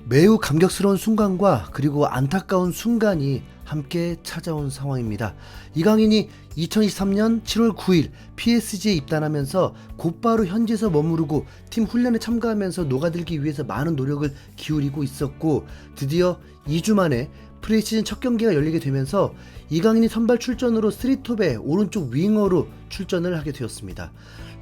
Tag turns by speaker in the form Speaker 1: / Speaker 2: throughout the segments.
Speaker 1: 매우 감격스러운 순간과 그리고 안타까운 순간이 함께 찾아온 상황입니다. 이강인이 2023년 7월 9일 PSG에 입단하면서 곧바로 현지에서 머무르고 팀 훈련에 참가하면서 녹아들기 위해서 많은 노력을 기울이고 있었고, 드디어 2주 만에 프리시즌 첫 경기가 열리게 되면서 이강인이 선발 출전으로 3톱의 오른쪽 윙어로 출전을 하게 되었습니다.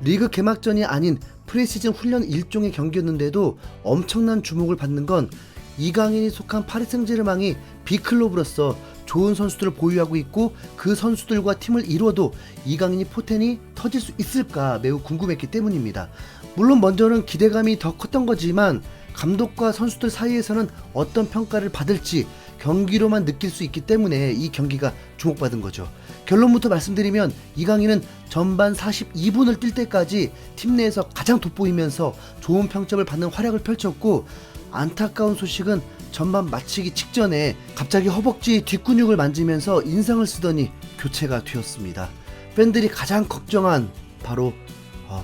Speaker 1: 리그 개막전이 아닌 프리시즌 훈련 일종의 경기였는데도 엄청난 주목을 받는 건 이강인이 속한 파리 생제르맹이 빅클럽으로서 좋은 선수들을 보유하고 있고, 그 선수들과 팀을 이뤄도 이강인이 포텐이 터질 수 있을까 매우 궁금했기 때문입니다. 물론 먼저는 기대감이 더 컸던 거지만 감독과 선수들 사이에서는 어떤 평가를 받을지 경기로만 느낄 수 있기 때문에 이 경기가 주목받은 거죠. 결론부터 말씀드리면 이강인은 전반 42분을 뛸 때까지 팀 내에서 가장 돋보이면서 좋은 평점을 받는 활약을 펼쳤고, 안타까운 소식은 전반 마치기 직전에 갑자기 허벅지 뒷근육을 만지면서 인상을 쓰더니 교체가 되었습니다. 팬들이 가장 걱정한 바로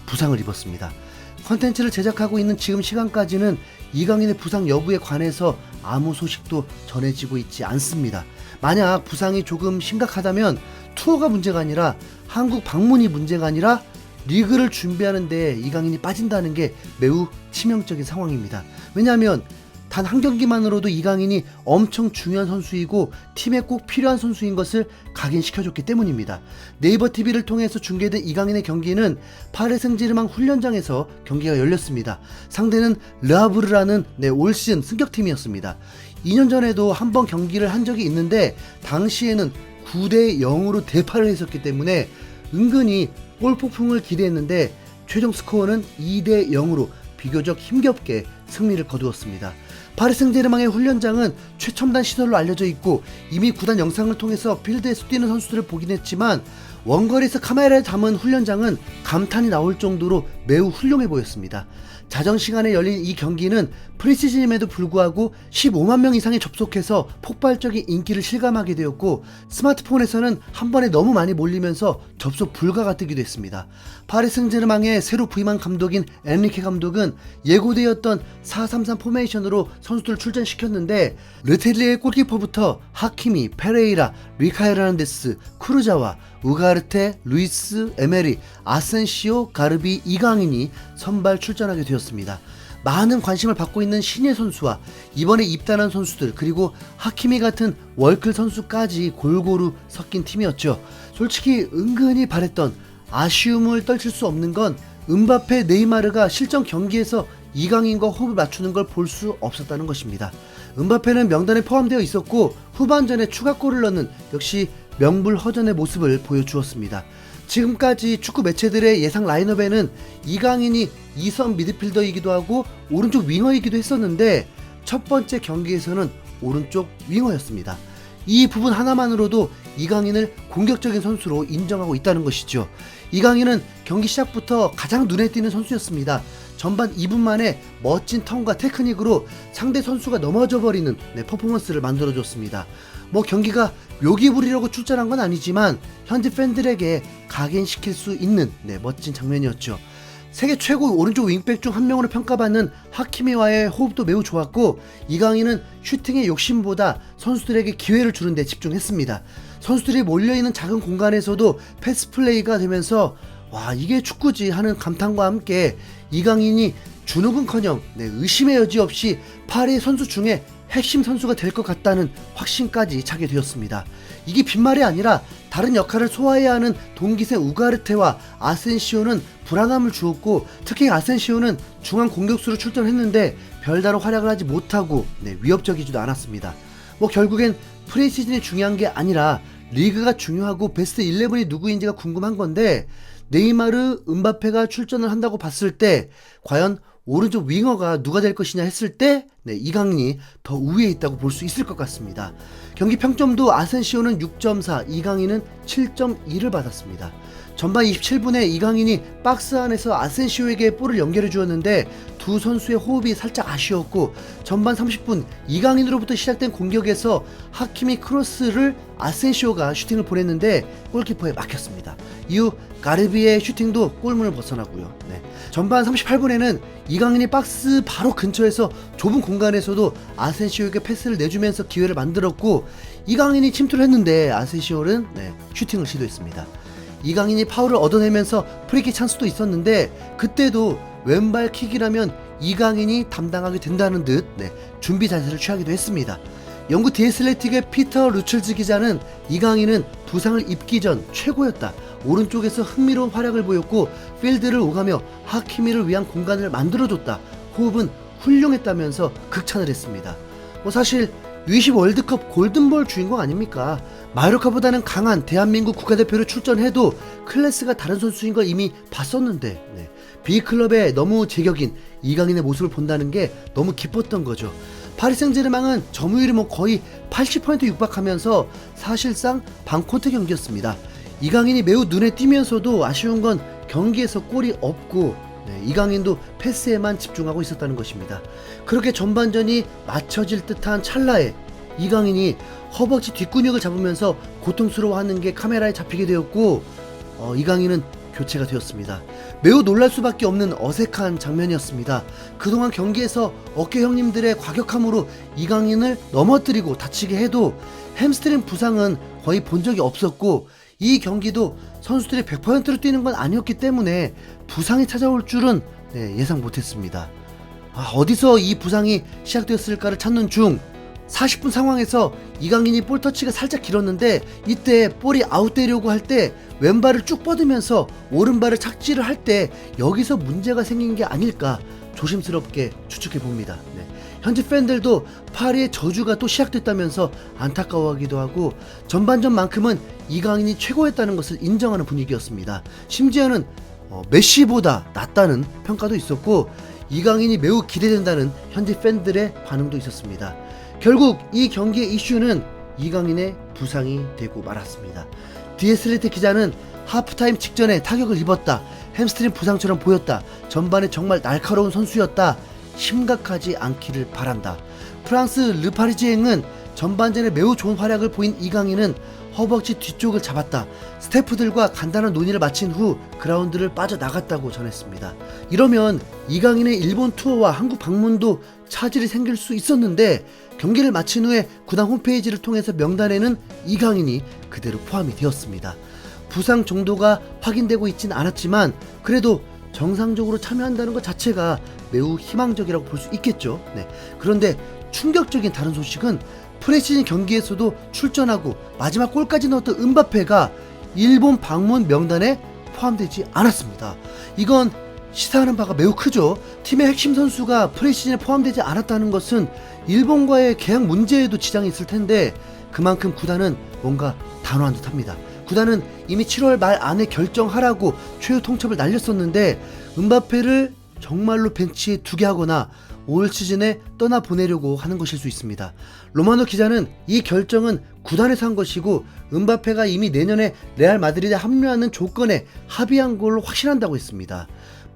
Speaker 1: 부상을 입었습니다. 컨텐츠를 제작하고 있는 지금 시간까지는 이강인의 부상 여부에 관해서 아무 소식도 전해지고 있지 않습니다. 만약 부상이 조금 심각하다면 투어가 문제가 아니라 한국 방문이 문제가 아니라 리그를 준비하는데 이강인이 빠진다는 게 매우 치명적인 상황입니다. 왜냐하면 단 한 경기만으로도 이강인이 엄청 중요한 선수이고 팀에 꼭 필요한 선수인 것을 각인시켜줬기 때문입니다. 네이버 TV를 통해서 중계된 이강인의 경기는 파리 생제르맹 훈련장에서 경기가 열렸습니다. 상대는 르하브르라는 올 시즌 승격팀이었습니다. 2년 전에도 한번 경기를 한 적이 있는데 당시에는 9대 0으로 대파를 했었기 때문에 은근히 골폭풍을 기대했는데 최종 스코어는 2대 0으로 비교적 힘겹게 승리를 거두었습니다. 파리 생제르맹의 훈련장은 최첨단 시설로 알려져 있고 이미 구단 영상을 통해서 필드에서 뛰는 선수들을 보긴 했지만 원거리에서 카메라에 담은 훈련장은 감탄이 나올 정도로 매우 훌륭해 보였습니다. 자정시간에 열린 이 경기는 프리시즌임에도 불구하고 15만 명 이상이 접속해서 폭발적인 인기를 실감하게 되었고, 스마트폰에서는 한 번에 너무 많이 몰리면서 접속 불가가 뜨기도 했습니다. 파리 생제르맹의 새로 부임한 감독인 엔리케 감독은 예고되었던 4-3-3 포메이션으로 선수들을 출전시켰는데 르텔리의 골키퍼부터 하키미, 페레이라, 리카엘 헤난데스, 크루자와 우가르테, 루이스, 에메리, 아센시오, 가르비, 이강인이 선발 출전하게 되었습니다. 많은 관심을 받고 있는 신예 선수와 이번에 입단한 선수들, 그리고 하키미 같은 월클 선수까지 골고루 섞인 팀이었죠. 솔직히 은근히 바랬던, 아쉬움을 떨칠 수 없는 건 음바페, 네이마르가 실전 경기에서 이강인과 호흡을 맞추는 걸 볼 수 없었다는 것입니다. 음바페는 명단에 포함되어 있었고 후반전에 추가골을 넣는 역시 명불허전의 모습을 보여주었습니다. 지금까지 축구 매체들의 예상 라인업에는 이강인이 2선 미드필더이기도 하고 오른쪽 윙어이기도 했었는데 첫 번째 경기에서는 오른쪽 윙어였습니다. 이 부분 하나만으로도 이강인을 공격적인 선수로 인정하고 있다는 것이죠. 이강인은 경기 시작부터 가장 눈에 띄는 선수였습니다. 전반 2분 만에 멋진 턴과 테크닉으로 상대 선수가 넘어져 버리는 퍼포먼스를 만들어줬습니다. 경기가 묘기 부리려고 출전한 건 아니지만 현지 팬들에게 각인시킬 수 있는 멋진 장면이었죠. 세계 최고 오른쪽 윙백 중 한 명으로 평가받는 하키미와의 호흡도 매우 좋았고, 이강인은 슈팅의 욕심보다 선수들에게 기회를 주는 데 집중했습니다. 선수들이 몰려있는 작은 공간에서도 패스 플레이가 되면서 와, 이게 축구지 하는 감탄과 함께 이강인이 주눅은커녕 의심의 여지 없이 파리 선수 중에 핵심 선수가 될 것 같다는 확신까지 차게 되었습니다. 이게 빈말이 아니라 다른 역할을 소화해야 하는 동기생 우가르테와 아센시오는 불안함을 주었고, 특히 아센시오는 중앙 공격수로 출전했는데 별다른 활약을 하지 못하고 위협적이지도 않았습니다. 결국엔 프리시즌이 중요한 게 아니라 리그가 중요하고 베스트 11이 누구인지가 궁금한 건데, 네이마르, 음바페가 출전을 한다고 봤을 때 과연 오른쪽 윙어가 누가 될 것이냐 했을 때 이강인이 더 우위에 있다고 볼 수 있을 것 같습니다. 경기 평점도 아센시오는 6.4, 이강인은 7.2를 받았습니다. 전반 27분에 이강인이 박스 안에서 아센시오에게 볼을 연결해 주었는데 두 선수의 호흡이 살짝 아쉬웠고, 전반 30분 이강인으로부터 시작된 공격에서 하키미 크로스를 아센시오가 슈팅을 보냈는데 골키퍼에 막혔습니다. 이후 가르비의 슈팅도 골문을 벗어나고요. 전반 38분에는 이강인이 박스 바로 근처에서 좁은 공간에서도 아센시오에게 패스를 내주면서 기회를 만들었고, 이강인이 침투를 했는데 아센시오는 슈팅을 시도했습니다. 이강인이 파울을 얻어내면서 프리킥 찬스도 있었는데, 그때도 왼발 킥이라면 이강인이 담당하게 된다는 듯 준비 자세를 취하기도 했습니다. 영국 디애슬레틱의 피터 루첼즈 기자는 이강인은 부상을 입기 전 최고였다, 오른쪽에서 흥미로운 활약을 보였고 필드를 오가며 하키미를 위한 공간을 만들어줬다, 호흡은 훌륭했다면서 극찬을 했습니다. 사실 U20 월드컵 골든볼 주인공 아닙니까? 마요르카보다는 강한 대한민국 국가대표로 출전해도 클래스가 다른 선수인 걸 이미 봤었는데 B클럽에 너무 제격인 이강인의 모습을 본다는 게 너무 기뻤던 거죠. 파리 생제르맹은 점유율이 거의 80% 육박하면서 사실상 방코트 경기였습니다. 이강인이 매우 눈에 띄면서도 아쉬운 건 경기에서 골이 없고 이강인도 패스에만 집중하고 있었다는 것입니다. 그렇게 전반전이 맞춰질 듯한 찰나에 이강인이 허벅지 뒷근육을 잡으면서 고통스러워하는 게 카메라에 잡히게 되었고, 이강인은 교체가 되었습니다. 매우 놀랄 수밖에 없는 어색한 장면이었습니다. 그동안 경기에서 어깨 형님들의 과격함으로 이강인을 넘어뜨리고 다치게 해도 햄스트링 부상은 거의 본 적이 없었고, 이 경기도 선수들이 100%로 뛰는 건 아니었기 때문에 부상이 찾아올 줄은 예상 못했습니다. 어디서 이 부상이 시작되었을까를 찾는 중 40분 상황에서 이강인이 볼터치가 살짝 길었는데, 이때 볼이 아웃되려고 할 때 왼발을 쭉 뻗으면서 오른발을 착지를 할 때 여기서 문제가 생긴 게 아닐까 조심스럽게 추측해 봅니다. 현지 팬들도 파리의 저주가 또 시작됐다면서 안타까워하기도 하고, 전반전만큼은 이강인이 최고였다는 것을 인정하는 분위기였습니다. 심지어는 메시보다 낫다는 평가도 있었고, 이강인이 매우 기대된다는 현지 팬들의 반응도 있었습니다. 결국 이 경기의 이슈는 이강인의 부상이 되고 말았습니다. 디애슬레틱 기자는 하프타임 직전에 타격을 입었다, 햄스트링 부상처럼 보였다, 전반에 정말 날카로운 선수였다, 심각하지 않기를 바란다. 프랑스 르파리지앵은 전반전에 매우 좋은 활약을 보인 이강인은 허벅지 뒤쪽을 잡았다, 스태프들과 간단한 논의를 마친 후 그라운드를 빠져나갔다고 전했습니다. 이러면 이강인의 일본 투어와 한국 방문도 차질이 생길 수 있었는데, 경기를 마친 후에 구단 홈페이지를 통해서 명단에는 이강인이 그대로 포함이 되었습니다. 부상 정도가 확인되고 있진 않았지만 그래도 정상적으로 참여한다는 것 자체가 매우 희망적이라고 볼 수 있겠죠. 그런데 충격적인 다른 소식은 프레시즌 경기에서도 출전하고 마지막 골까지 넣었던 음바페가 일본 방문 명단에 포함되지 않았습니다. 이건 시사하는 바가 매우 크죠. 팀의 핵심 선수가 프레시즌에 포함되지 않았다는 것은 일본과의 계약 문제에도 지장이 있을 텐데, 그만큼 구단은 뭔가 단호한 듯합니다. 구단은 이미 7월 말 안에 결정하라고 최후 통첩을 날렸었는데, 음바페를 정말로 벤치에 두게 하거나 올 시즌에 떠나보내려고 하는 것일 수 있습니다. 로마노 기자는 이 결정은 구단에서 한 것이고, 음바페가 이미 내년에 레알 마드리드에 합류하는 조건에 합의한 걸로 확신한다고 했습니다.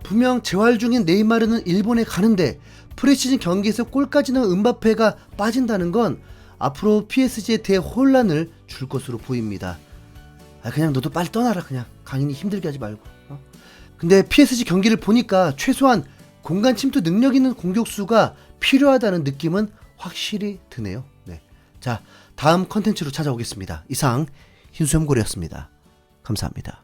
Speaker 1: 분명 재활 중인 네이마르는 일본에 가는데 프리시즌 경기에서 골까지 넣은 음바페가 빠진다는 건 앞으로 PSG에 대혼란을 줄 것으로 보입니다. 그냥 너도 빨리 떠나라, 그냥 강인이 힘들게 하지 말고. 근데 PSG 경기를 보니까 최소한 공간 침투 능력 있는 공격수가 필요하다는 느낌은 확실히 드네요. 자, 다음 컨텐츠로 찾아오겠습니다. 이상 흰수염고래였습니다. 감사합니다.